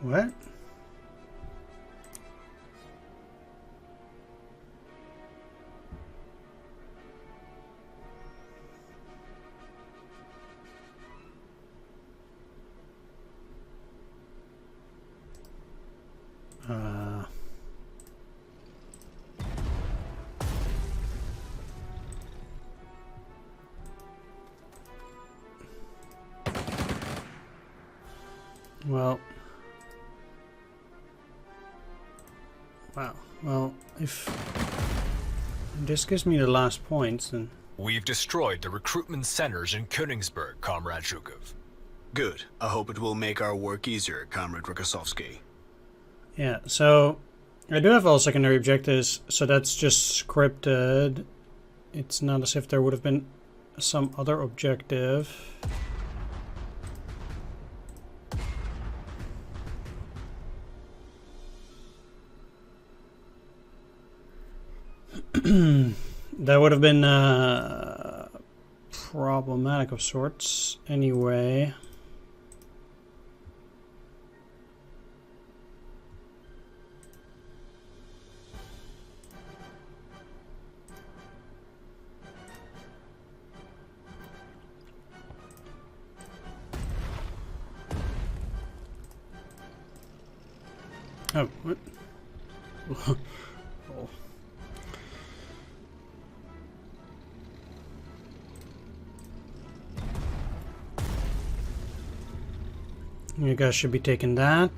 What? Well, wow. Well, if this gives me the last points, then... We've destroyed the recruitment centers in Königsberg, Comrade Zhukov. Good. I hope it will make our work easier, Comrade Rokosovsky. Yeah, so I do have all secondary objectives, so that's just scripted. It's not as if there would have been some other objective. That would have been problematic of sorts. Anyway. Oh, what? Oh. You guys should be taking that.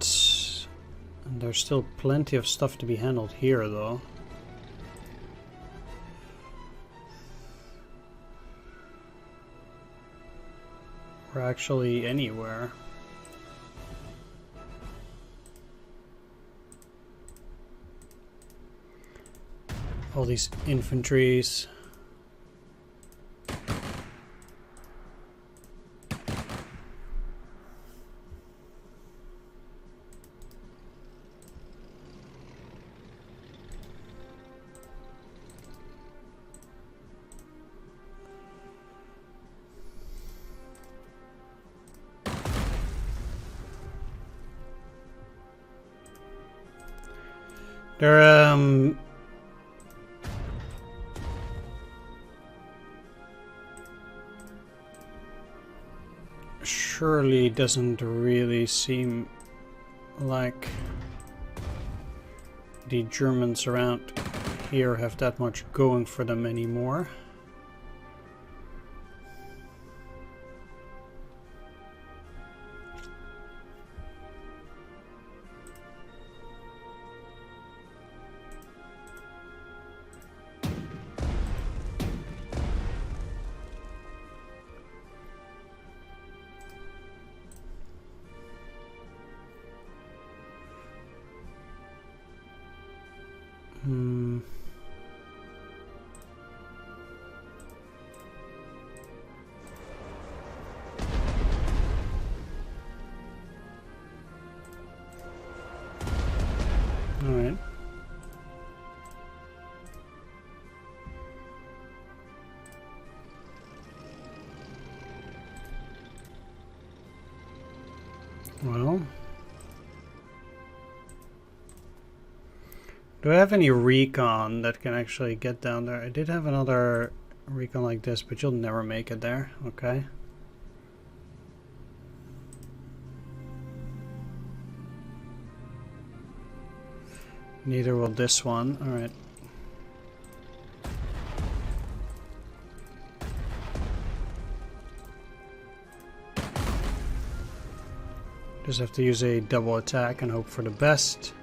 And there's still plenty of stuff to be handled here, though. Or actually anywhere. All these infantries. They're surely doesn't really seem like the Germans around here have that much going for them anymore. All right. Well, do I have any recon that can actually get down there? I did have another recon like this, but you'll never make it there. Okay. Neither will this one. All right. Just have to use a double attack and hope for the best.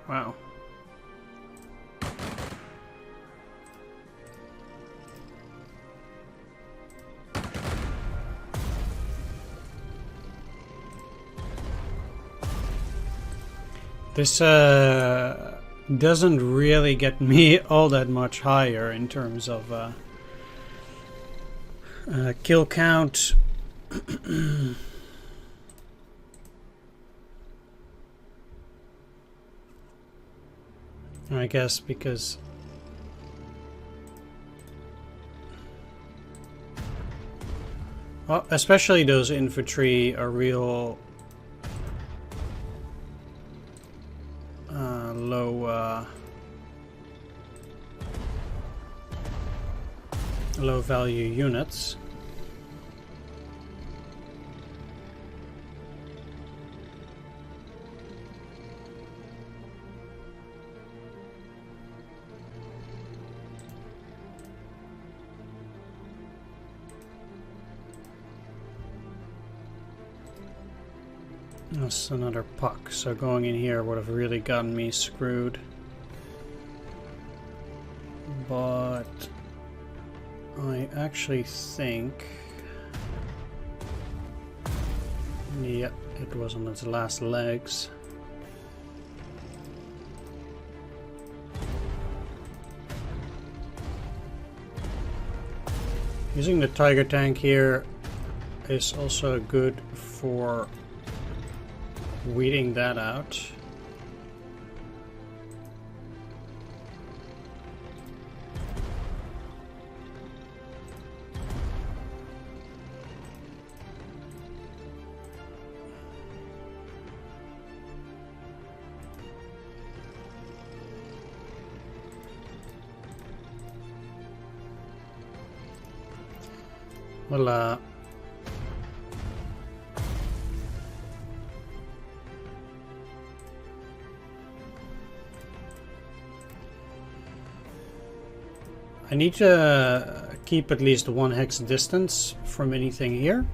Wow. This doesn't really get me all that much higher in terms of Kill count. I guess because well, especially those infantry are real low value units. That's another puck, so going in here would have really gotten me screwed. But I actually think... Yep, it was on its last legs. Using the Tiger tank here is also good for weeding that out. Well, I need to keep at least 1 hex distance from anything here.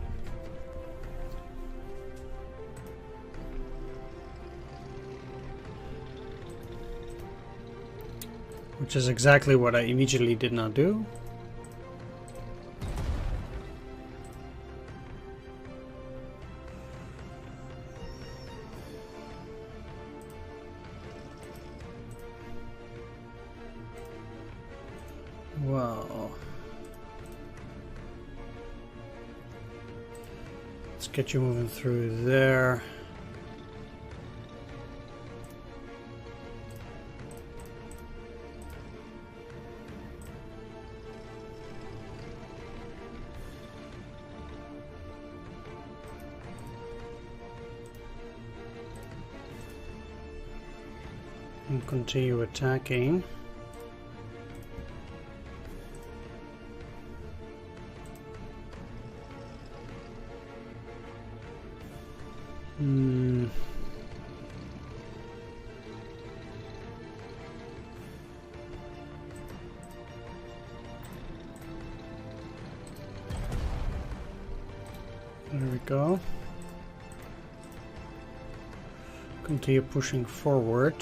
Which is exactly what I immediately did not do. Well, let's get you moving through there. And continue attacking. There we go. Continue pushing forward.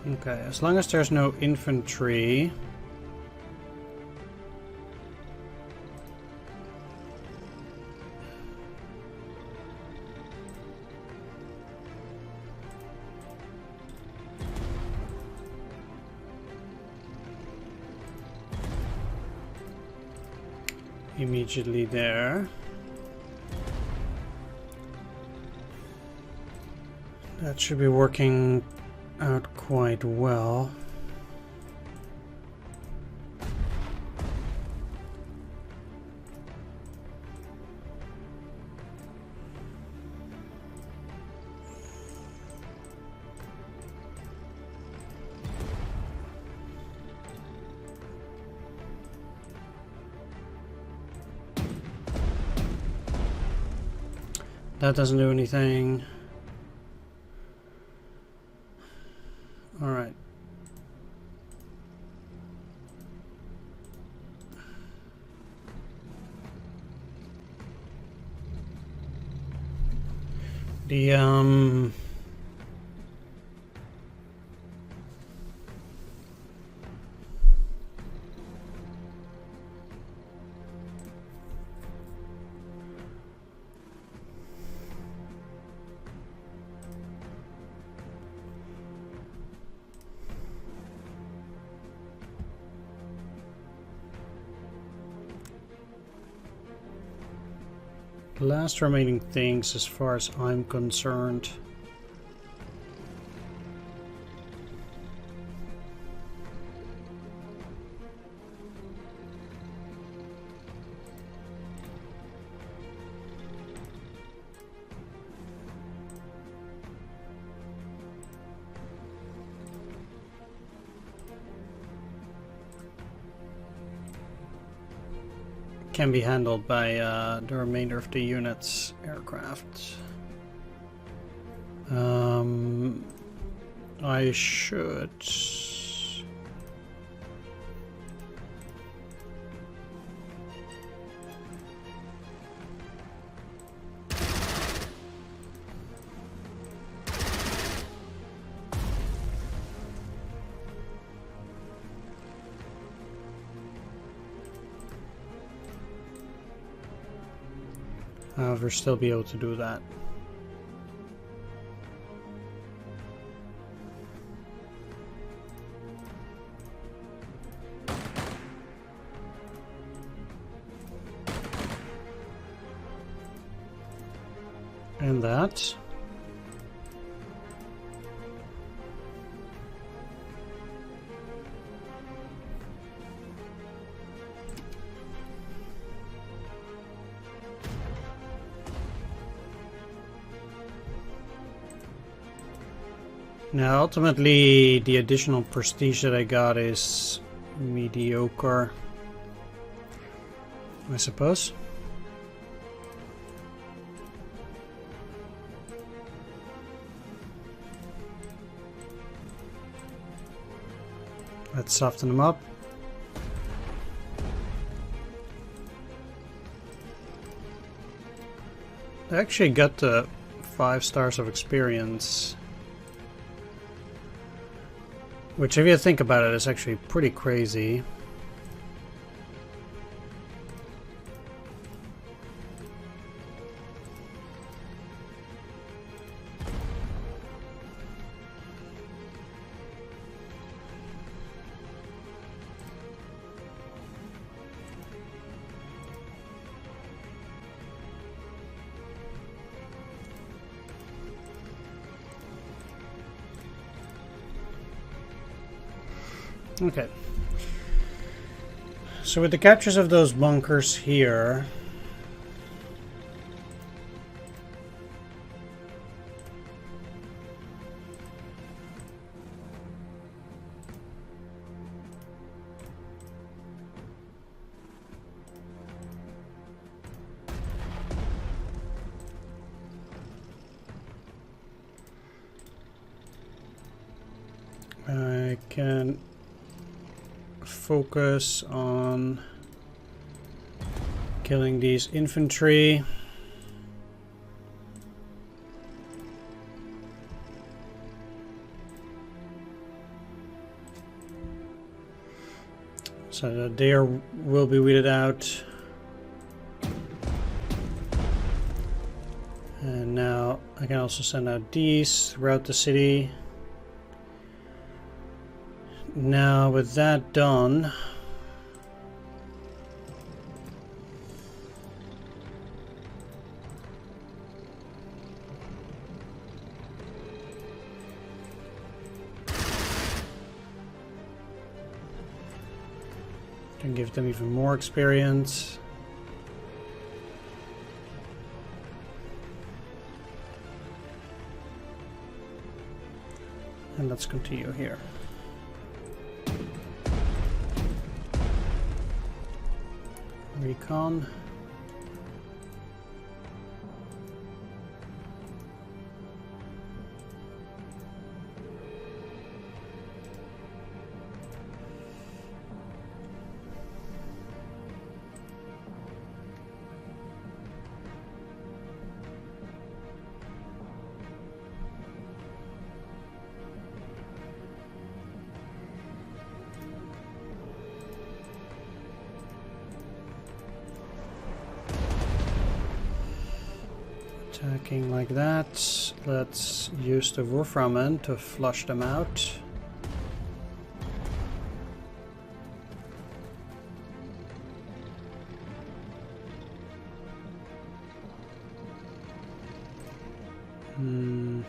Okay, as long as there's no infantry. Immediately there. That should be working out quite well. That doesn't do anything. All right. The last remaining things as far as I'm concerned. Can be handled by the remainder of the unit's aircraft. I should. However, still be able to do that. And that. Now, ultimately, the additional prestige that I got is mediocre, I suppose. Let's soften them up. I actually got the 5 stars of experience. Which, if you think about it, is actually pretty crazy. Okay. So with the captures of those bunkers here, I can focus on killing these infantry. So that they will be weeded out. And now I can also send out these throughout the city. Now, with that done, can give them even more experience. And let's continue here. Recon. Attacking like that. Let's use the Wolframen to flush them out. Hmm.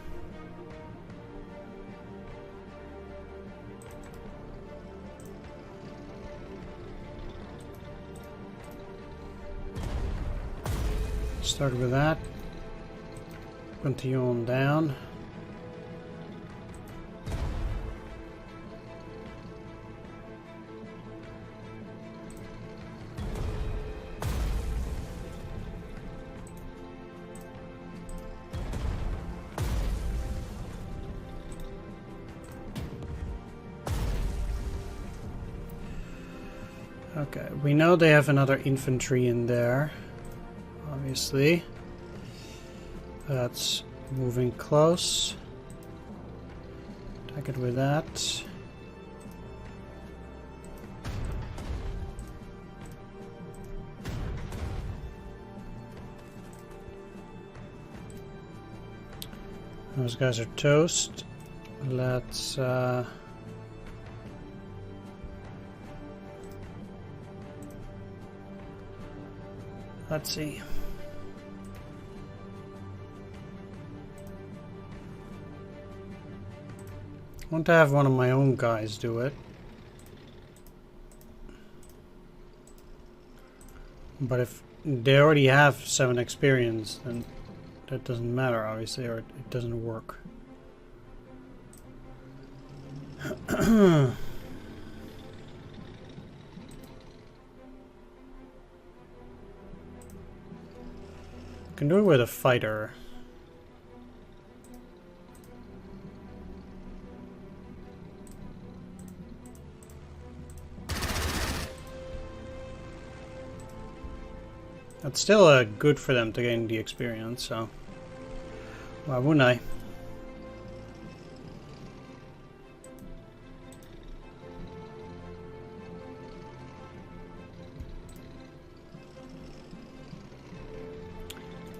Start with that. Continue on down. Okay, we know they have another infantry in there, obviously. That's moving close. Attack it with that. Those guys are toast. Let's see. I want to have one of my own guys do it. But if they already have 7 experience, then that doesn't matter, obviously, or it doesn't work. Can do it with a fighter. It's still good for them to gain the experience, so why wouldn't I?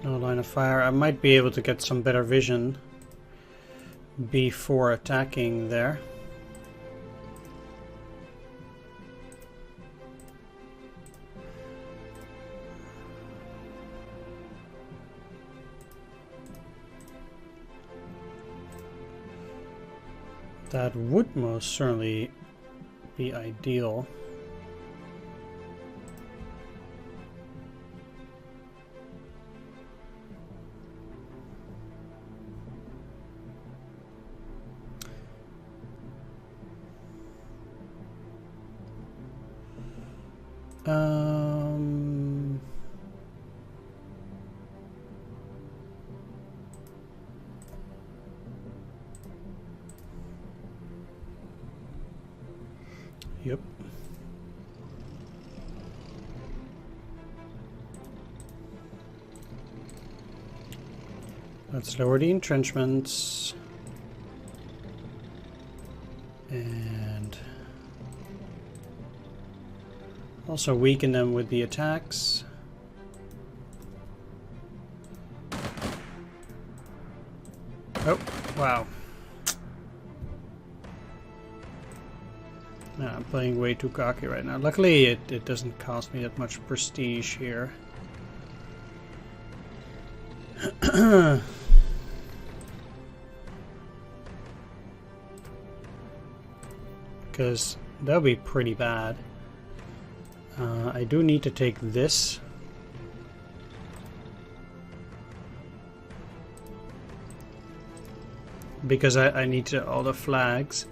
No line of fire. I might be able to get some better vision before attacking there. That would most certainly be ideal. Yep. Let's lower the entrenchments. And also weaken them with the attacks. Oh, wow. No, I'm playing way too cocky right now. Luckily, it doesn't cost me that much prestige here. Because that would be pretty bad. I do need to take this. Because I need to all the flags.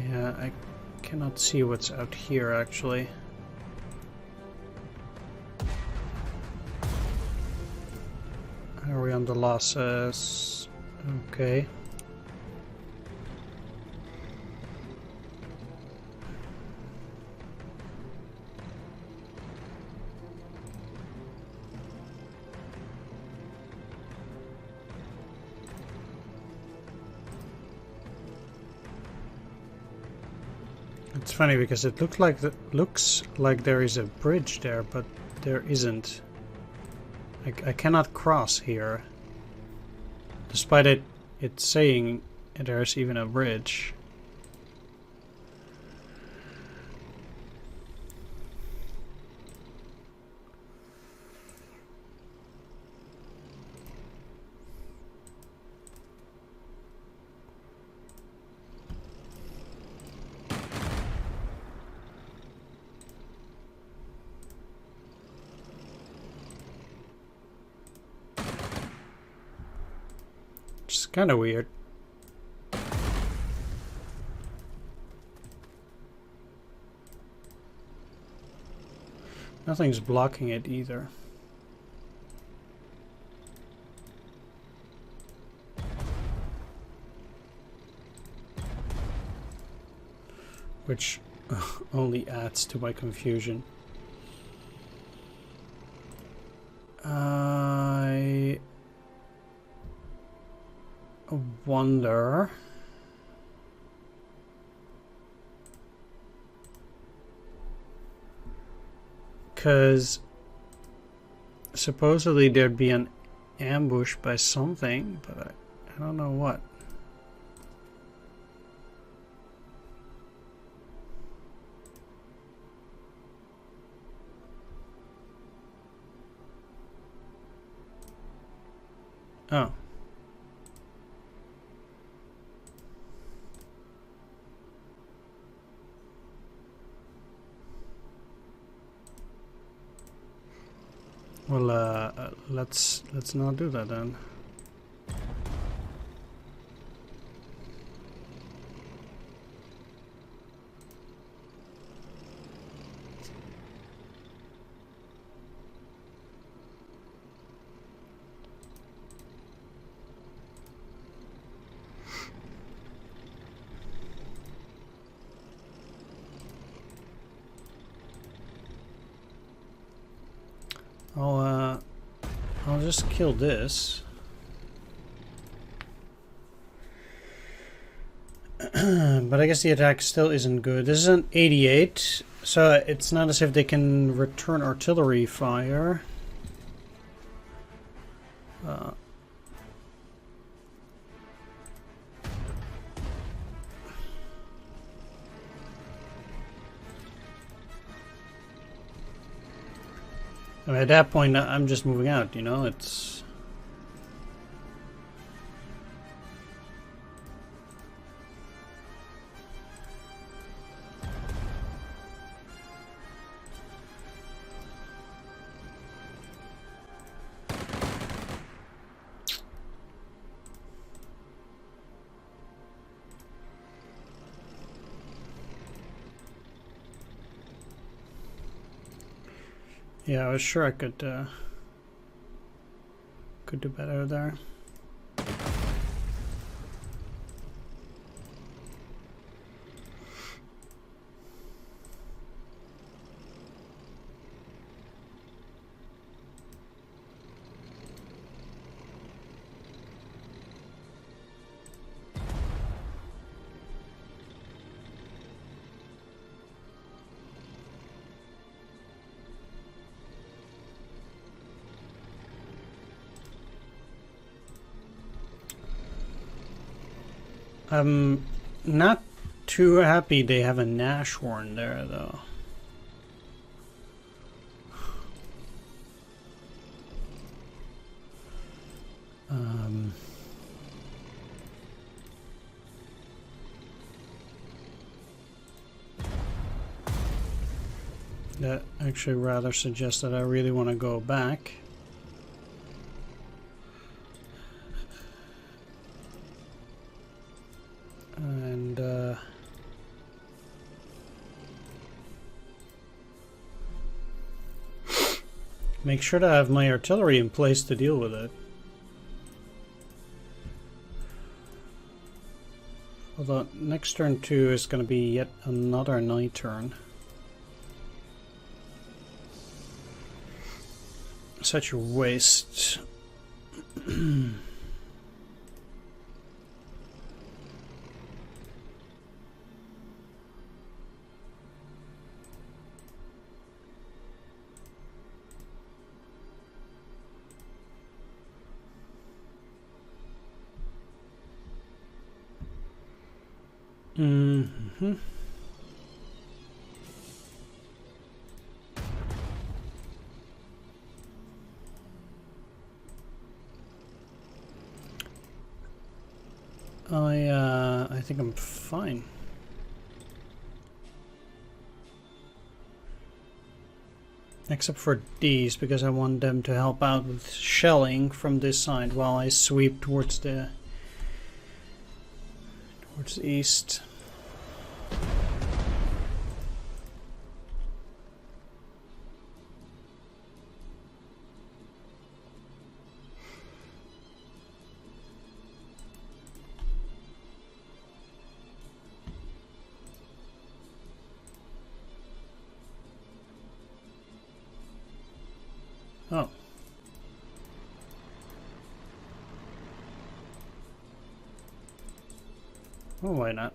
Yeah, I cannot see what's out here actually. How are we on the losses? Okay. It's funny because it looks like there is a bridge there, but there isn't. I cannot cross here, despite it saying there's even a bridge. Kind of weird. Nothing's blocking it either. Which only adds to my confusion. I wonder... Because supposedly there'd be an ambush by something, but I don't know what. Oh. Well, let's not do that then. I'll just kill this. But I guess the attack still isn't good. This is an 88, so it's not as if they can return artillery fire. I mean, at that point, I'm just moving out, you know, it's... Yeah, I was sure I could do better there. I'm not too happy they have a Nashorn there, though. That actually rather suggests that I really want to go back. And make sure to have my artillery in place to deal with it. Although next turn 2 is going to be yet another night turn. Such a waste. Mm-hmm. I think I'm fine. Except for these, because I want them to help out with shelling from this side while I sweep towards the Towards the east. Oh. Well, why not?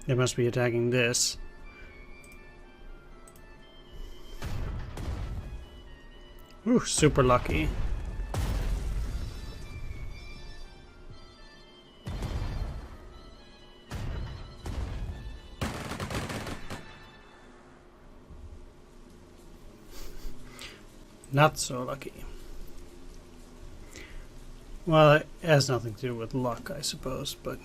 They must be attacking this. Ooh, super lucky. Not so lucky. Well, it has nothing to do with luck, I suppose, but...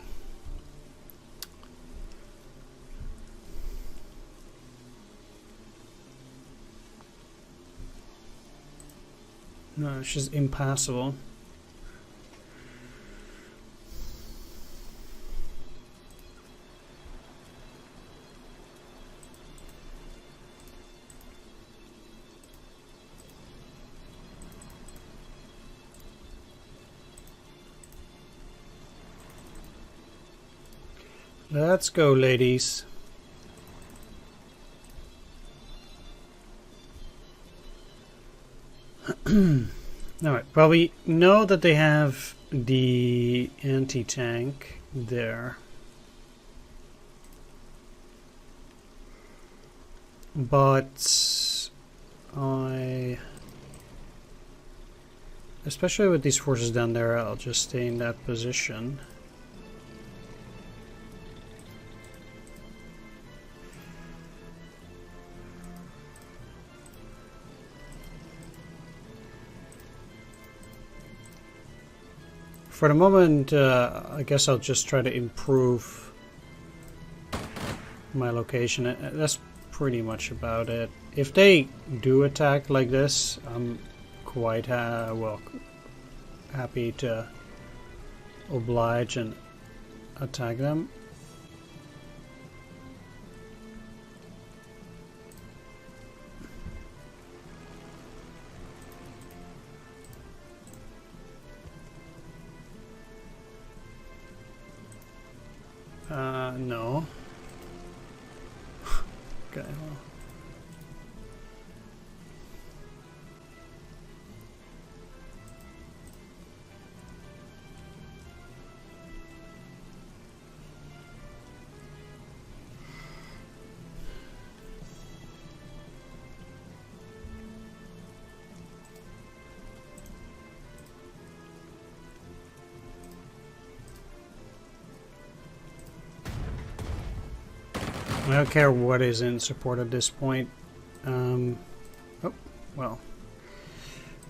No, it's just impassable. Let's go, ladies. Alright, well, we know that they have the anti-tank there. But especially with these forces down there, I'll just stay in that position. For the moment, I guess I'll just try to improve my location. That's pretty much about it. If they do attack like this, I'm quite well happy to oblige and attack them. No. Okay, well. I don't care what is in support at this point. Oh, well.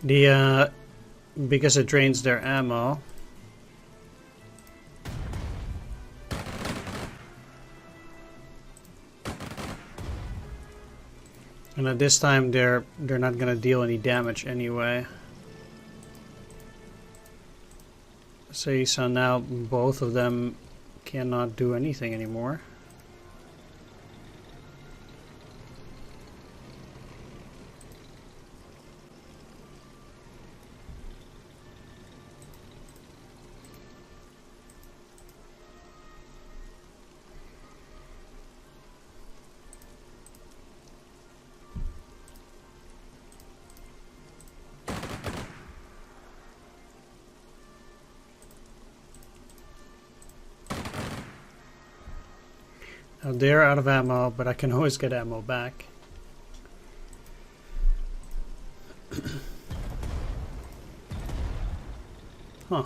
Because it drains their ammo. And at this time they're not gonna deal any damage anyway. See, so now both of them cannot do anything anymore. Now they're out of ammo, but I can always get ammo back. Huh.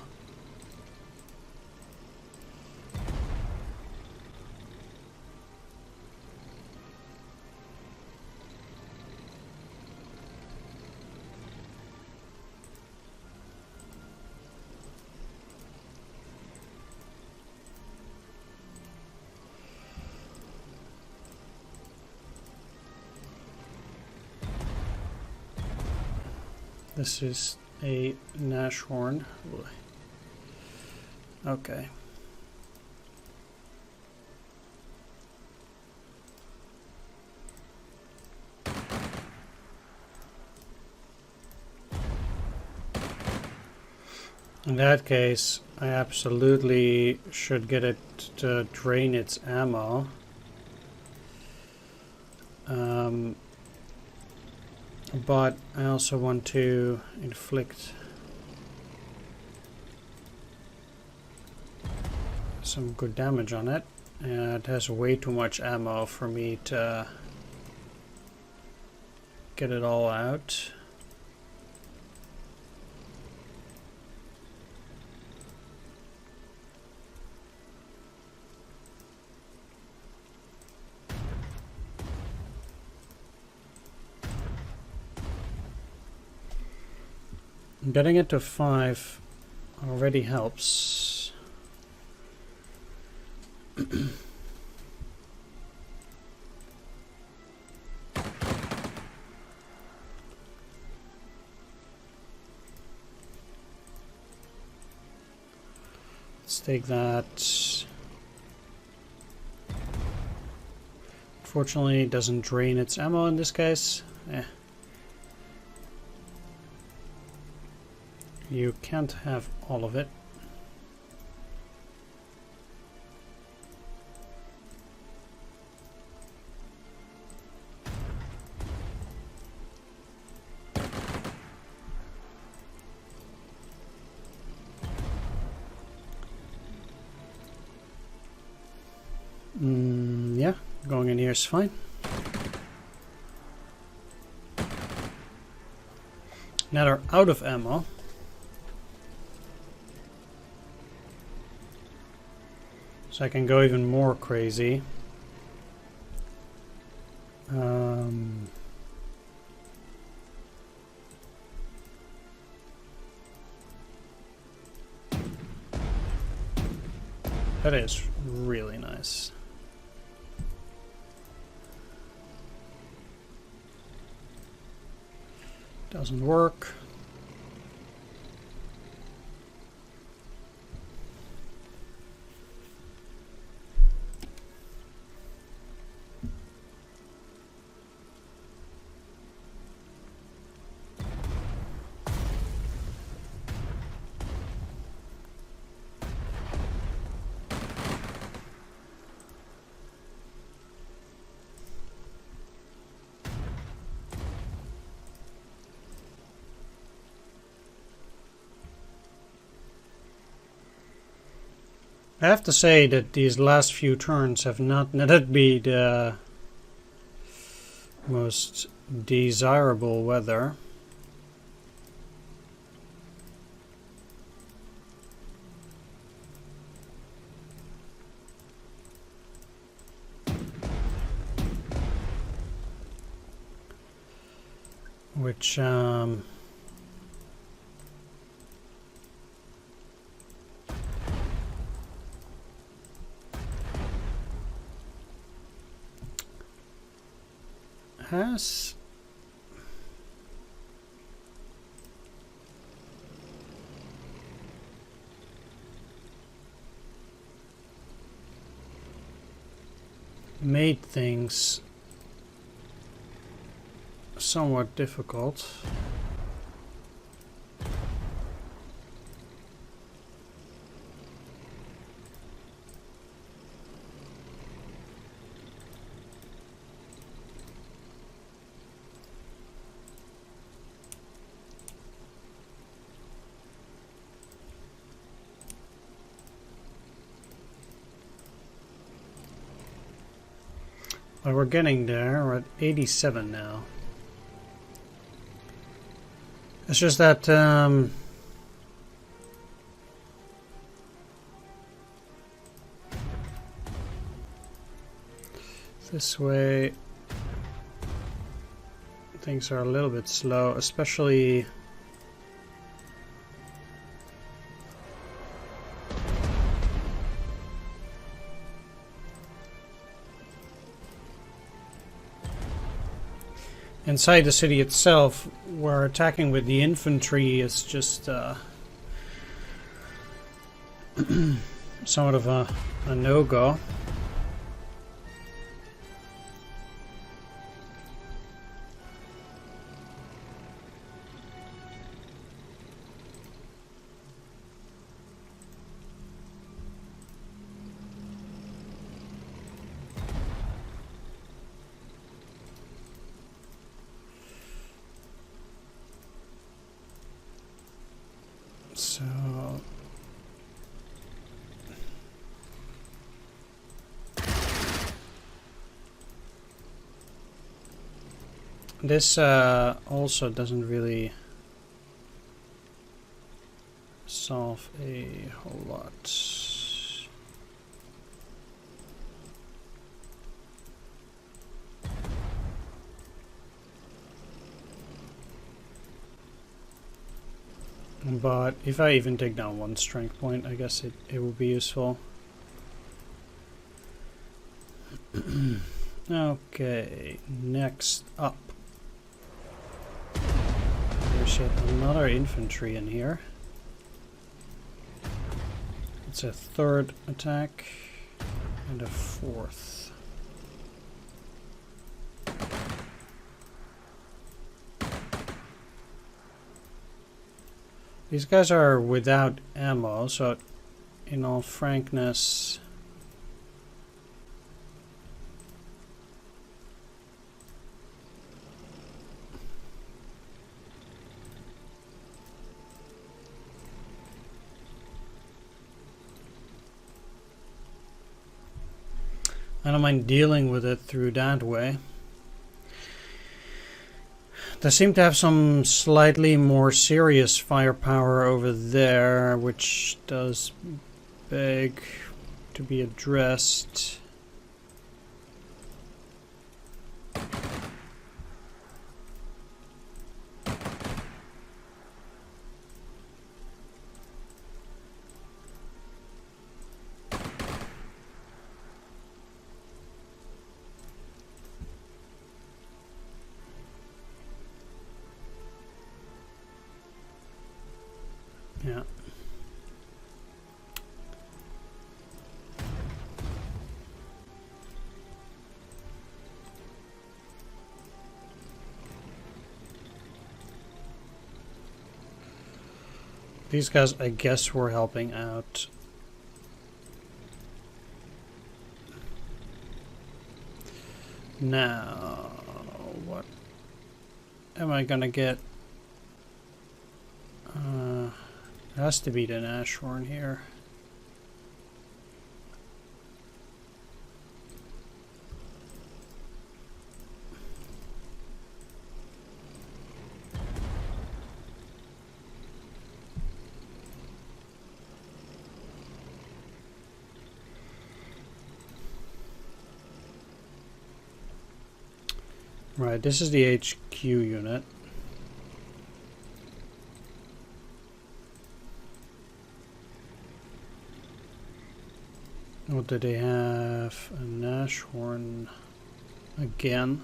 This is a Nashorn. Okay. In that case, I absolutely should get it to drain its ammo. But I also want to inflict some good damage on it. It has way too much ammo for me to get it all out. Getting it to 5 already helps. Let's take that. Unfortunately, it doesn't drain its ammo in this case. You can't have all of it. Yeah, going in here is fine. Now they're out of ammo. So I can go even more crazy. That is really nice. Doesn't work. I have to say that these last few turns have not netted me the most desirable weather. Which has made things somewhat difficult. Well, we're getting there. We're at 87 now. It's just that this way things are a little bit slow, especially inside the city itself, where attacking with the infantry is just somewhat of a no-go. So this also doesn't really solve a whole lot. But if I even take down one strength point, I guess it will be useful. Okay, next up. There's yet another infantry in here. It's a third attack and a fourth. These guys are without ammo, so in all frankness, I don't mind dealing with it through that way. They seem to have some slightly more serious firepower over there, which does beg to be addressed. Yeah. These guys, I guess, were helping out. Now, what am I gonna get? It has to be the Nashorn here. Right, this is the HQ unit. What do they have? A Nashorn again.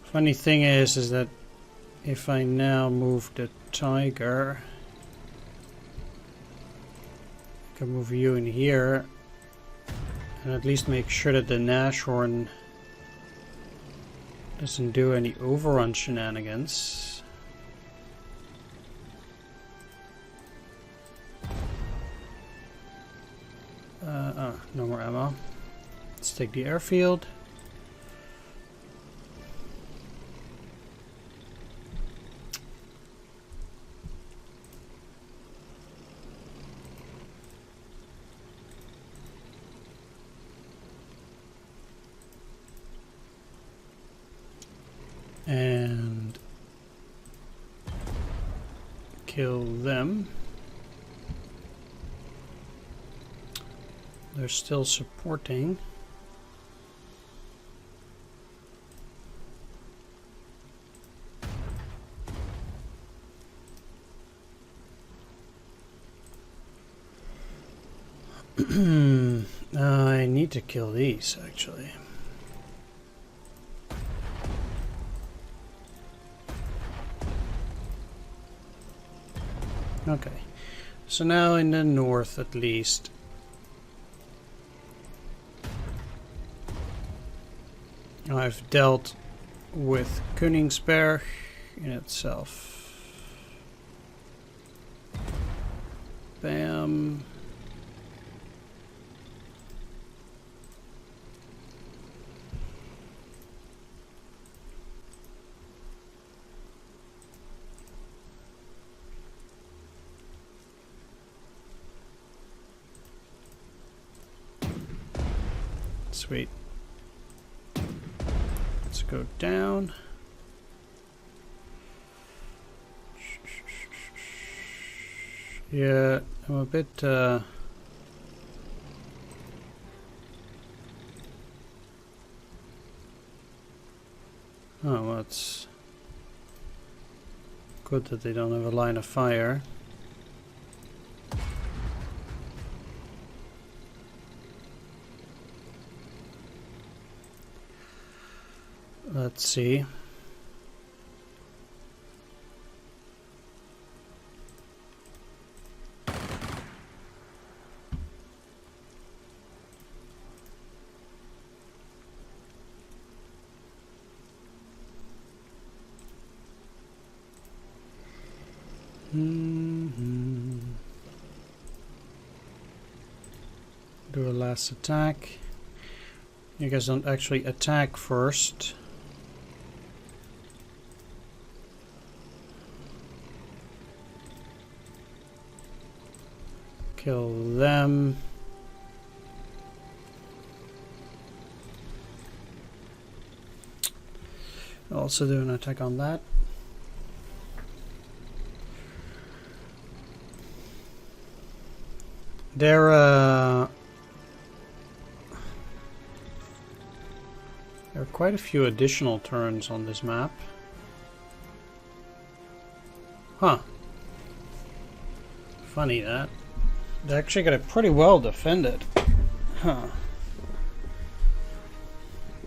Funny thing is that if I now move the Tiger, I can move you in here and at least make sure that the Nashorn doesn't do any overrun shenanigans. No more ammo. Let's take the airfield. And kill them. They're still supporting. I need to kill these, actually. Okay, so now in the north at least. I've dealt with Königsberg in itself. Bam. Sweet. Let's go down. Yeah, I'm a bit oh, well, it's good that they don't have a line of fire. Let's see. Do a last attack. You guys don't actually attack first. Kill them. Also do an attack on that. There are quite a few additional turns on this map. Huh. Funny that. They actually got it pretty well defended. Huh.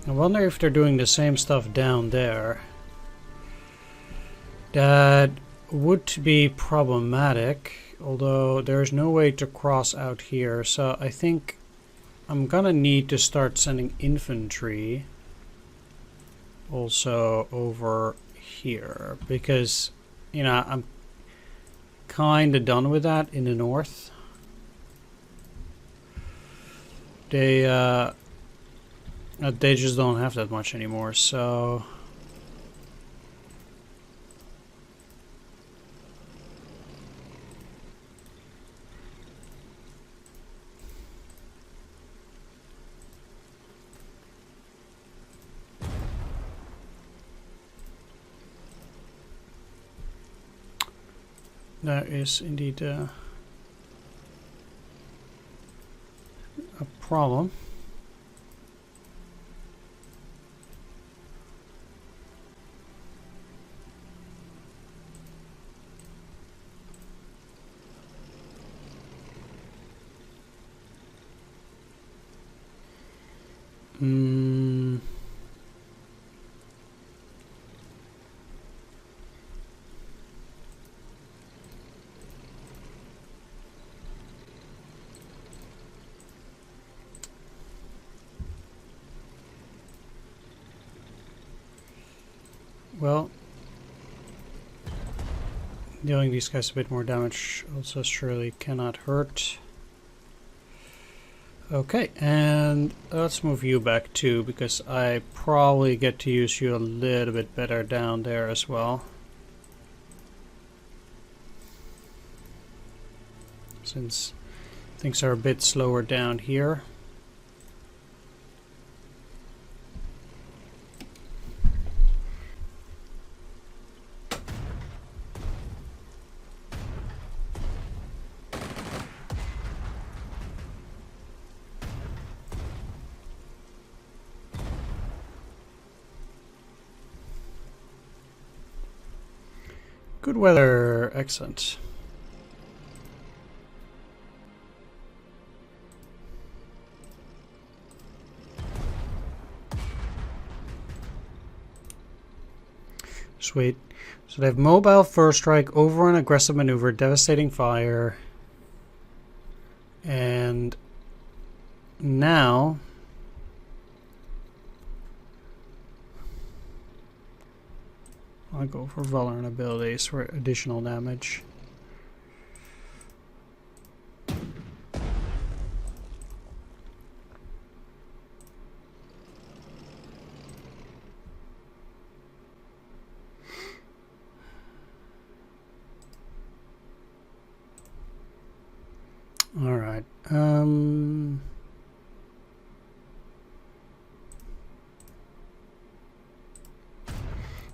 I wonder if they're doing the same stuff down there. That would be problematic, although there's no way to cross out here, so I think I'm gonna need to start sending infantry also over here, because, you know, I'm kinda done with that in the north. They just don't have that much anymore, so that is indeed a problem. Well, dealing these guys a bit more damage also surely cannot hurt. Okay, and let's move you back too, because I probably get to use you a little bit better down there as well. Since things are a bit slower down here. Good weather, excellent. Sweet. So they have mobile, first strike, overrun, aggressive maneuver, devastating fire. And now I'll go for vulnerabilities for additional damage. All right.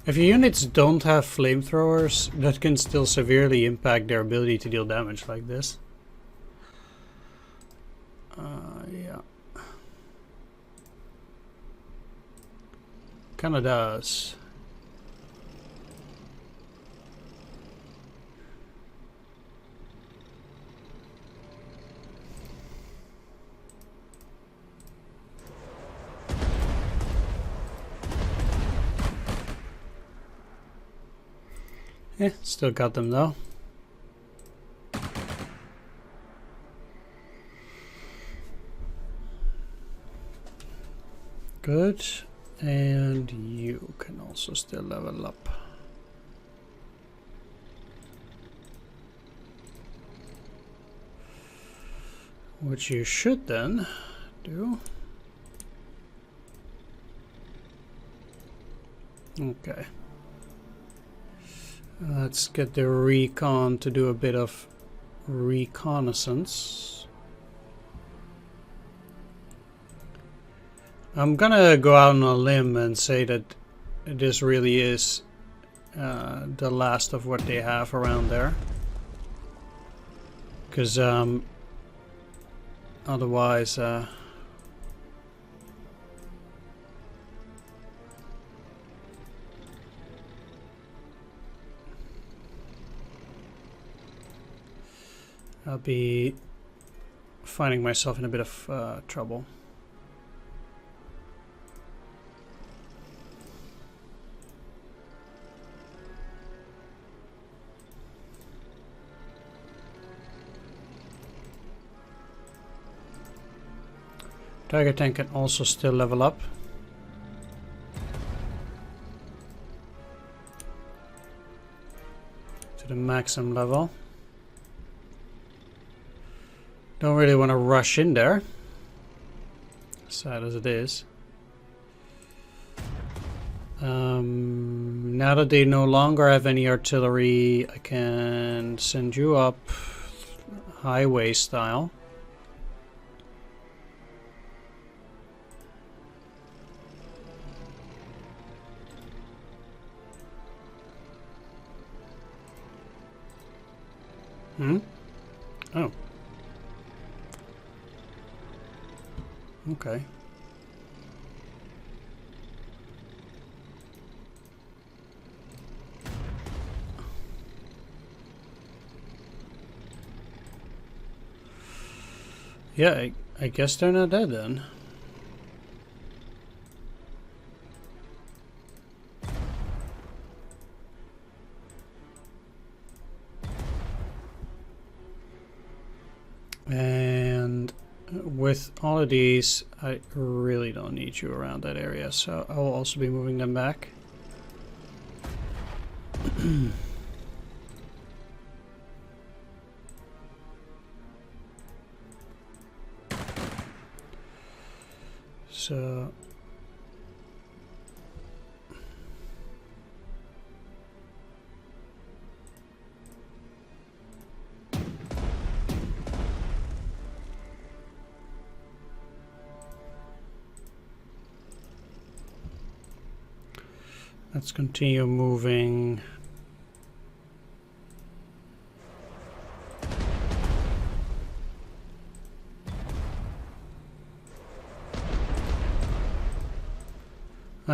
If your units don't have flamethrowers, that can still severely impact their ability to deal damage like this. Yeah. Kinda does. Yeah, still got them though. Good. And you can also still level up. Which you should then do. Okay. Let's get the recon to do a bit of reconnaissance. I'm gonna go out on a limb and say that this really is the last of what they have around there. Because otherwise I'll be finding myself in a bit of trouble. Tiger tank can also still level up. To the maximum level. Don't really want to rush in there. Sad as it is. Now that they no longer have any artillery, I can send you up highway style. Oh. Okay. Yeah, I guess they're not dead then. And with all of these, I really don't need you around that area, so I will also be moving them back. So let's continue moving.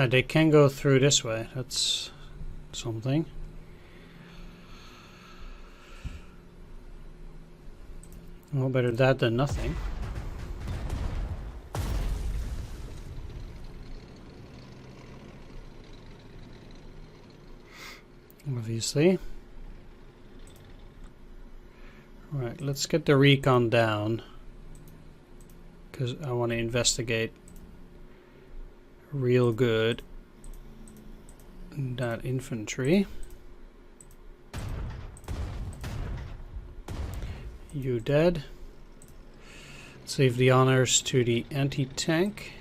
They can go through this way. That's something. Well, better that than nothing. obviously. Right, let's get the recon down, because I want to investigate real good that infantry. You dead. Let's leave the honors to the anti-tank,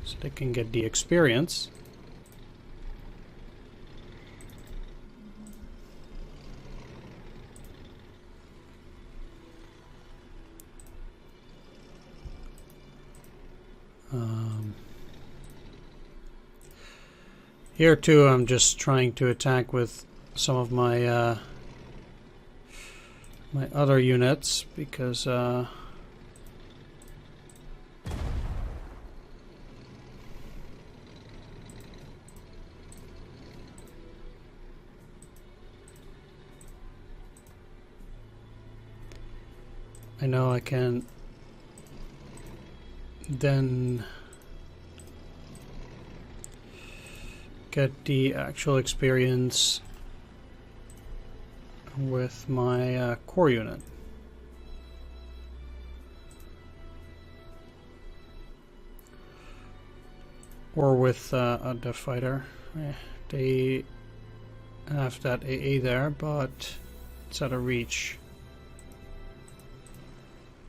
so they can get the experience. Here too, I'm just trying to attack with some of my my other units, because I know I can then get the actual experience with my core unit. Or with the fighter. They have that AA there, but it's out of reach.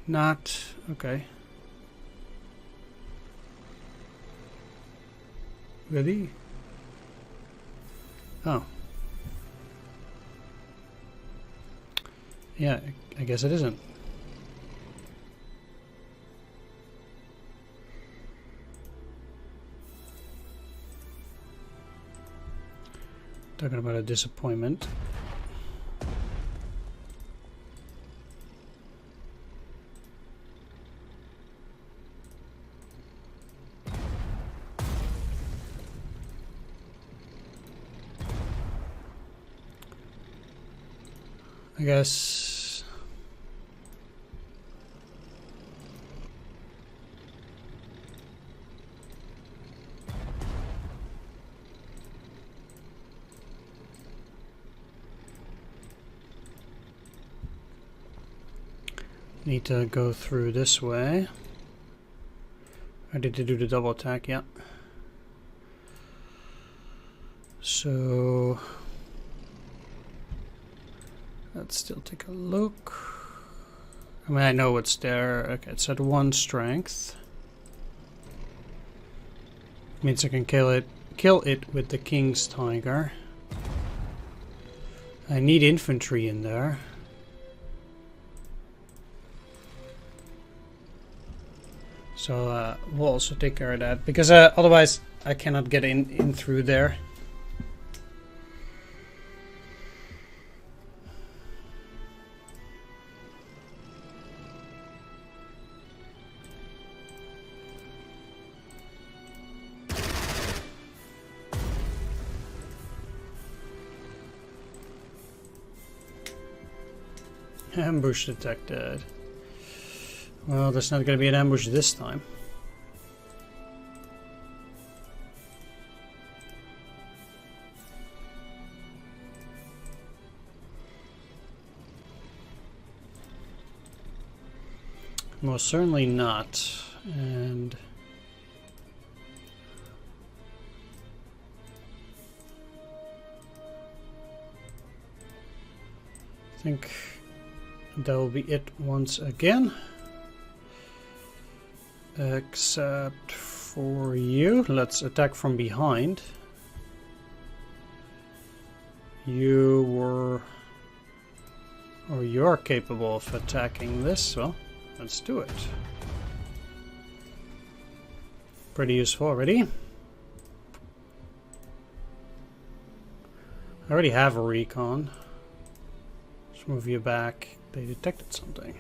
Not okay. Really? Oh. Yeah, I guess it isn't. Talking about a disappointment. I guess need to go through this way. I did to do the double attack, yeah. So let's still take a look. I mean, I know what's there. Okay, it's at 1 strength. Means I can kill it with the King's Tiger. I need infantry in there. So we'll also take care of that, because otherwise I cannot get in through there. Ambush detected. Well, there's not going to be an ambush this time. Most certainly not. And I think that will be it once again. Except for you. Let's attack from behind. You're capable of attacking this, so let's do it. Pretty useful already. I already have a recon. Let's move you back. They detected something.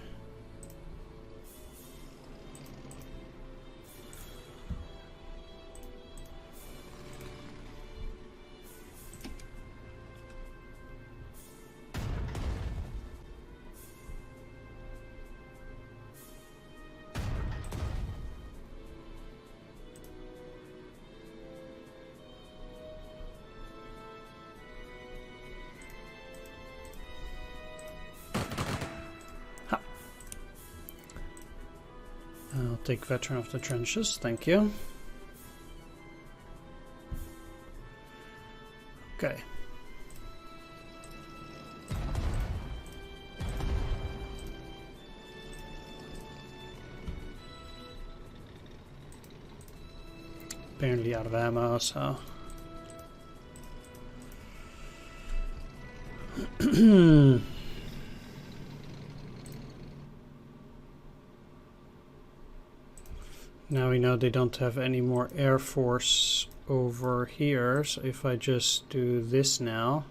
take Veteran of the Trenches, thank you. Okay. Apparently out of ammo, so... Now we know they don't have any more Air Force over here, so if I just do this now...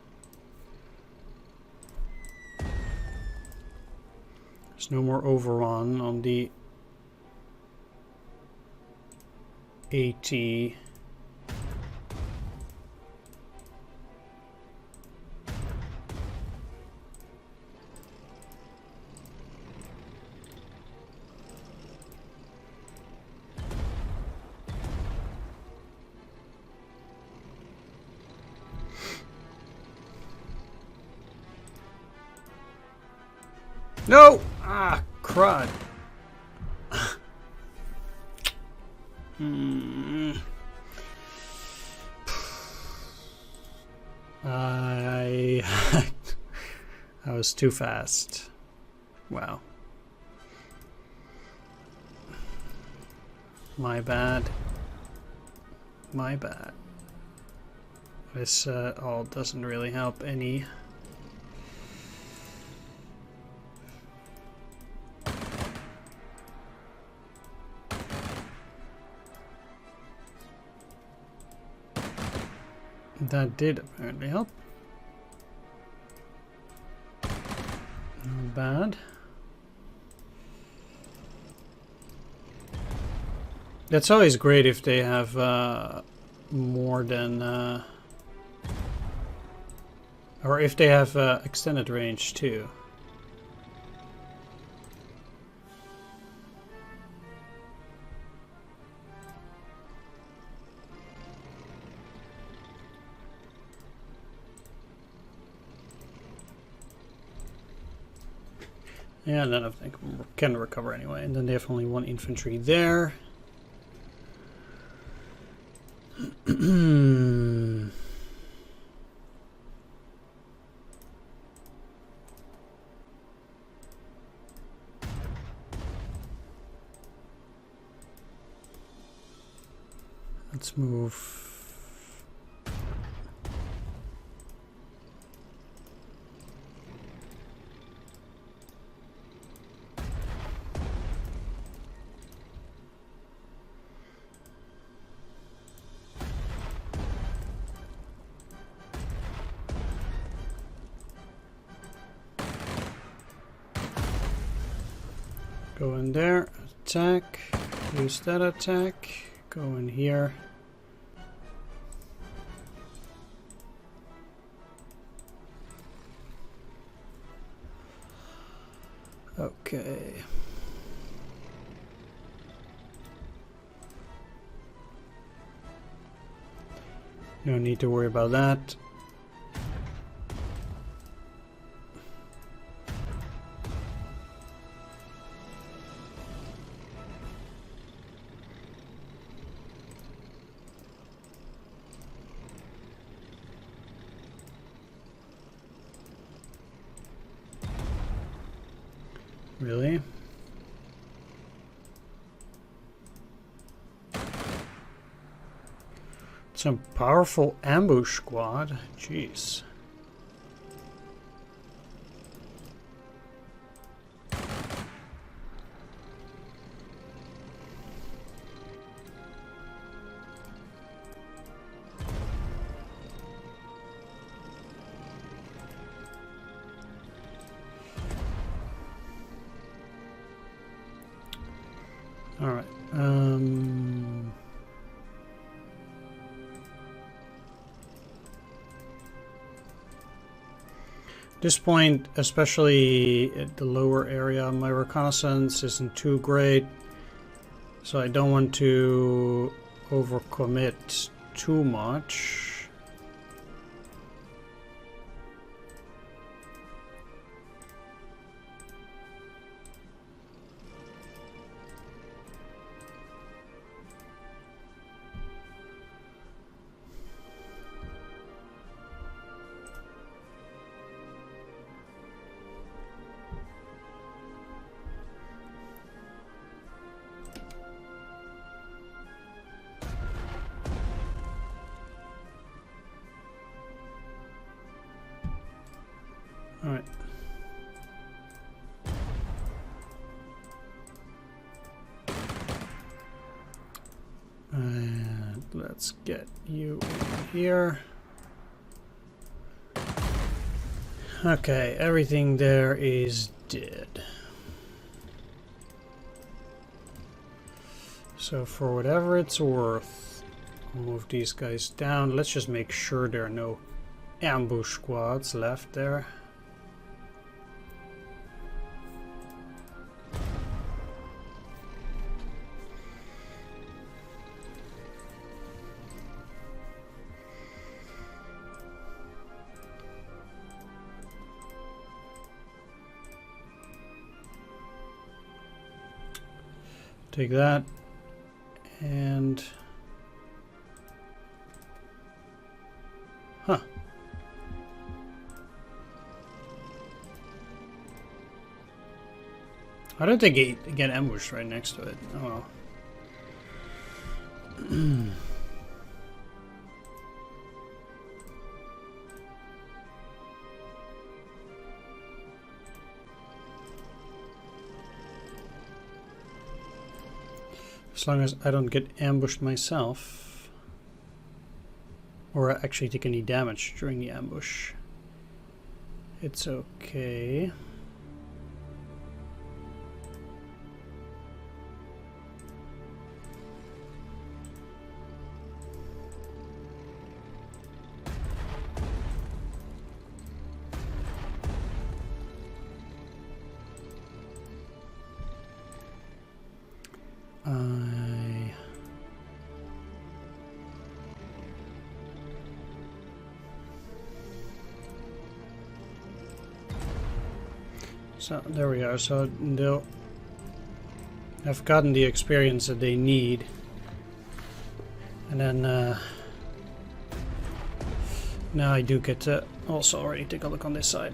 There's no more overrun on the 80. No! Ah, crud. I was too fast. Wow. My bad. My bad. This all doesn't really help any. That did apparently help. Not bad. That's always great if they have more than... or if they have extended range too. Yeah, none of them can recover anyway. And then they have only one infantry there. Let's move. Go in there, attack, use that attack, go in here. Okay. No need to worry about that. Really? Some powerful ambush squad. Jeez. All right. At this point, especially at the lower area, my reconnaissance isn't too great, so I don't want to overcommit too much. Alright. And let's get you in here. Okay, everything there is dead. So for whatever it's worth, I'll move these guys down. Let's just make sure there are no ambush squads left there. Take that, and huh. I don't think it get ambushed right next to it. Oh well. As long as I don't get ambushed myself, or actually take any damage during the ambush, it's okay. So there we are. So they'll have gotten the experience that they need, and then now I do get to also already take a look on this side.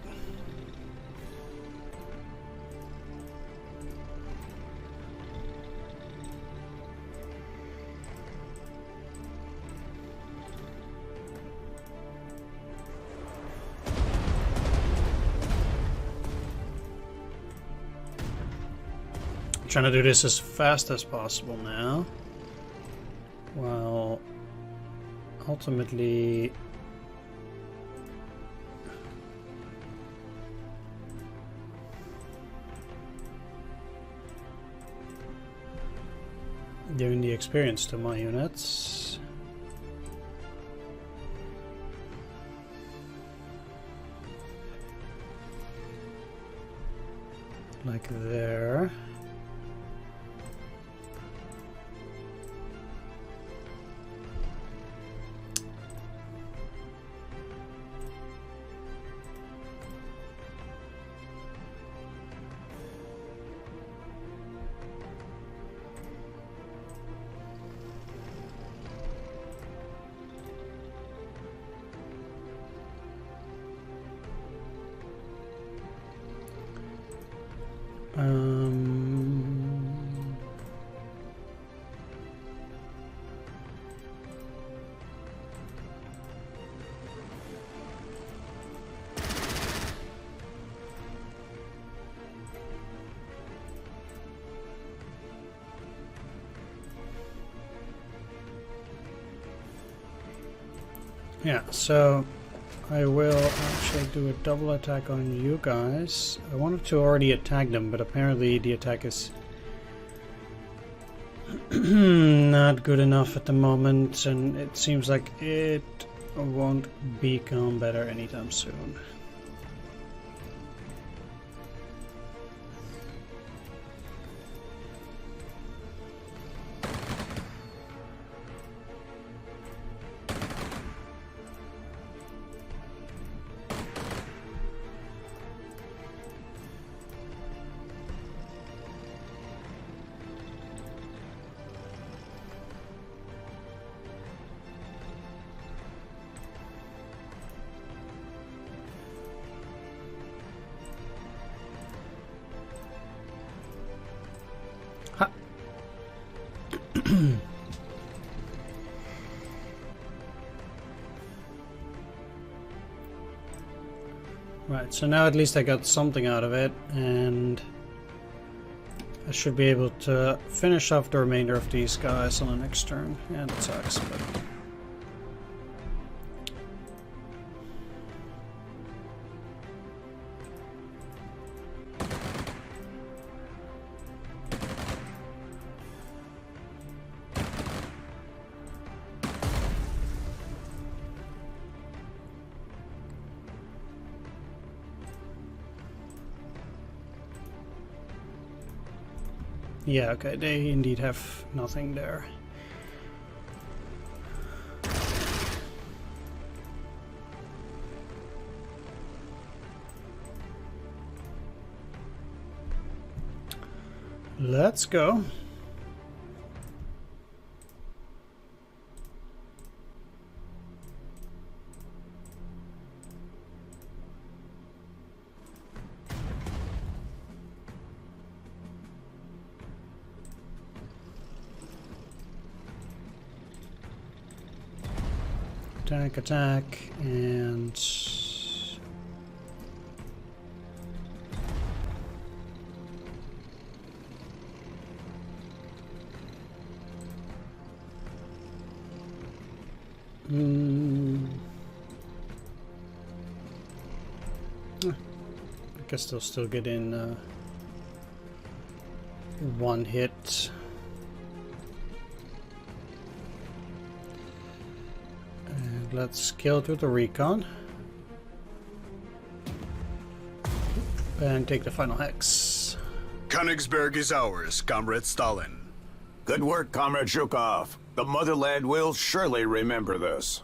Trying to do this as fast as possible now. Well, ultimately giving the experience to my units. Like there. Yeah, so I will actually do a double attack on you guys. I wanted to already attack them, but apparently the attack is not good enough at the moment, and it seems like it won't become better anytime soon. Right, so now at least I got something out of it, and I should be able to finish off the remainder of these guys on the next turn. Yeah, that sucks, but... yeah, okay, they indeed have nothing there. Let's go. Attack, attack, and... I guess they'll still get in one hit. And let's kill it with the recon. And take the final hex. Königsberg is ours, Comrade Stalin. Good work, Comrade Zhukov. The motherland will surely remember this.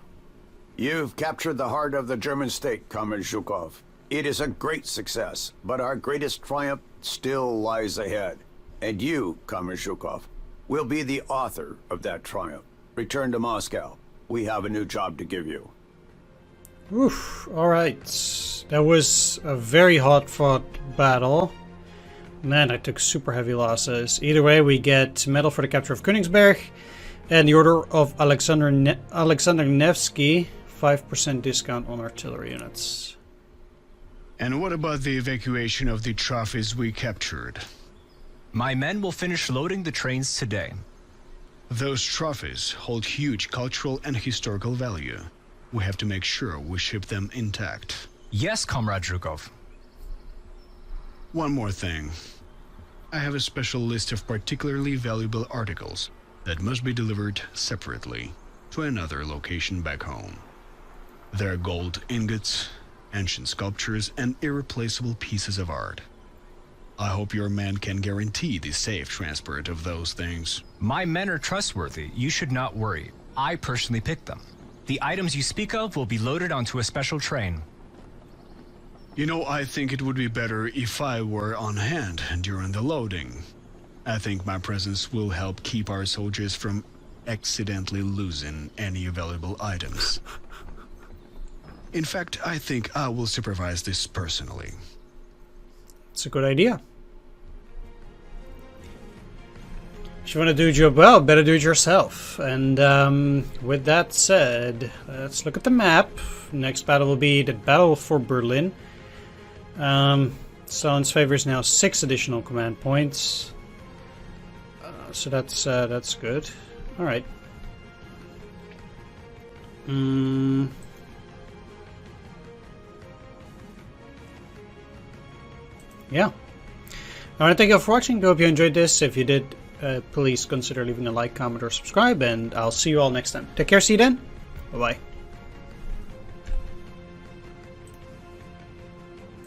You've captured the heart of the German state, Comrade Zhukov. It is a great success, but our greatest triumph still lies ahead. And you, Comrade Zhukov, will be the author of that triumph. Return to Moscow. We have a new job to give you. Oof, alright. That was a very hard-fought battle. Man, I took super heavy losses. Either way, we get medal for the capture of Königsberg and the Order of Alexander Nevsky, 5% discount on artillery units. And what about the evacuation of the trophies we captured? My men will finish loading the trains today. Those trophies hold huge cultural and historical value. We have to make sure we ship them intact. Yes, Comrade Zhukov. One more thing. I have a special list of particularly valuable articles that must be delivered separately to another location back home. There are gold ingots, ancient sculptures, and irreplaceable pieces of art. I hope your men can guarantee the safe transport of those things. My men are trustworthy. You should not worry. I personally picked them. The items you speak of will be loaded onto a special train. You know, I think it would be better if I were on hand during the loading. I think my presence will help keep our soldiers from accidentally losing any valuable items. In fact, I think I will supervise this personally. It's a good idea. If you want to do your job well, better do it yourself. And with that said, let's look at the map. Next battle will be the Battle for Berlin. Stalin's favor is now 6 additional command points. So that's good. All right. Yeah. I want to thank you all for watching. I hope you enjoyed this. If you did, please consider leaving a like, comment, or subscribe, and I'll see you all next time. Take care. See you then. Bye-bye.